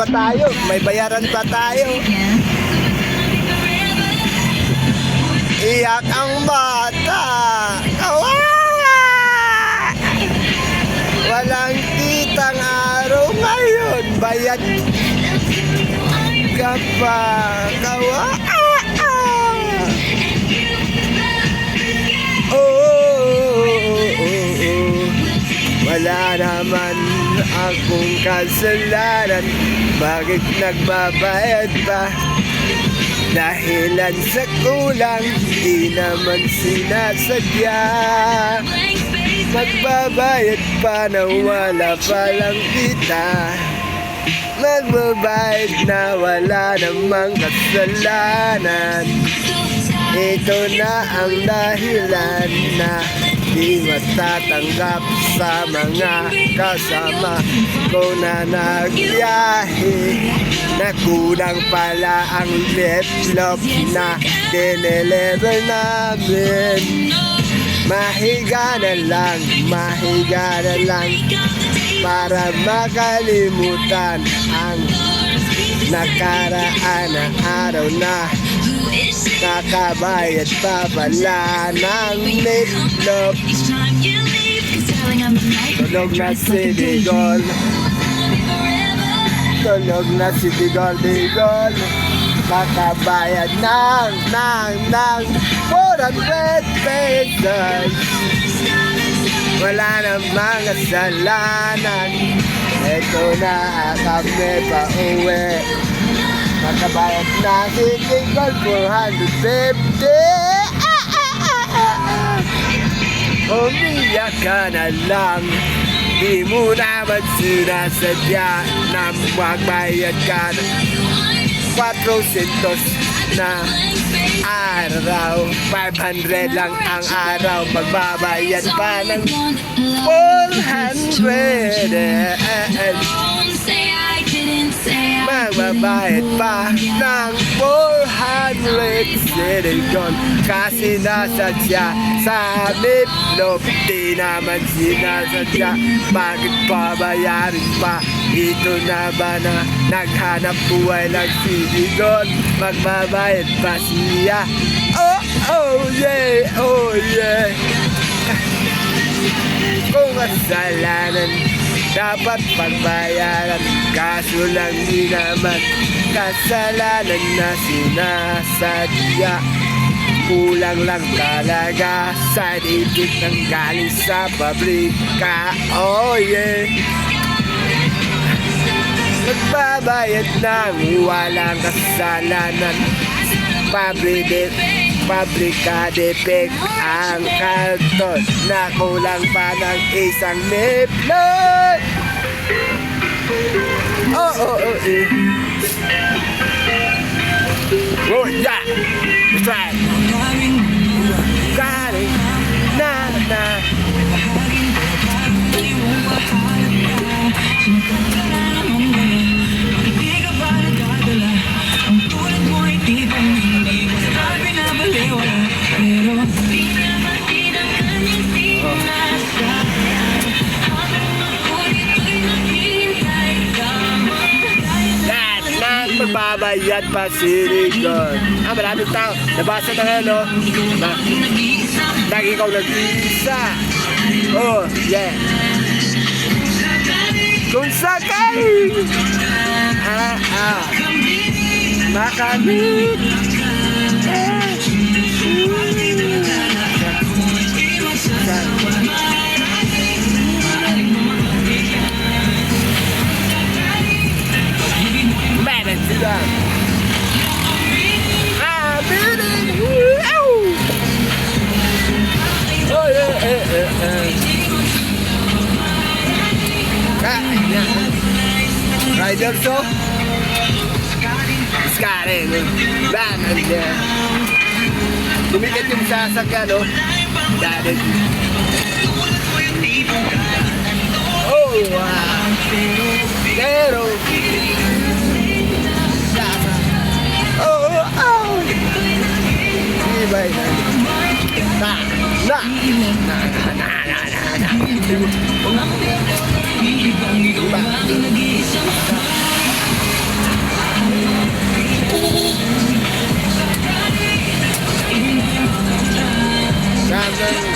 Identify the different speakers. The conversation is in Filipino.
Speaker 1: pa tayo. May bayaran pa tayo. Iyak ang bata. Kawawa! Walang kitang araw ngayon. Bayad ka pa. Kawawa! Wala naman akong kasalanan. Bakit nagbabayad pa? Dahilan sa kulang, di naman sinasadya. Magbabayad pa na wala palang kita. Magbabayad na wala namang kasalanan. Ito na ang dahilan na di matatanggap sa mga kasama ko na nagbiyahe. Nakulang pala ang lip-lop na dinelever namin. Mahiga na lang para makalimutan ang nakaraan na araw na nakabayad pa pala ng lip-lop. Tulog na si Digol. Tulog na si Digol. Kakabayad ng 400 pesos. Wala namang kasalanan. Ito na kami pa uwi. Makabayad na si Digol 450. Umiyak ka na lang. Di mo naman sinasadya na magbayad ka ng 400 na araw. 500 lang ang araw. Magbabayad pa ng 400. Magbabayad pa ng 400 Silicon kasi nasadya sa lip-lop. Di naman sinasadya. Bakit pabayarin pa? Ito na ba na naghanap buhay lang si Digol? Magbabayad pa siya. Oh yeah, oh yeah. Kung kasalanan dapat pagbayaran, kaso lang di naman kasalanan na sinasadya. Kulang lang talaga sa dikit ng galing sa pabrika. Oh yeah. Magbabayad ng walang kasalanan. Pabrika defect ang karton na kulang pa ng isang lip-lop. Oh, yeah. That's right. Got it. Na. Magbabayad pa si Digol. Maraming tao. Nabasa na nga, no? Lagi ikaw nag-isa. Oh, yeah. Kung sakay makamit Rider so Scaring Bangan niya. Tumikat yung sasakyan, no? Dahil oh wow. Pero Ibay na ng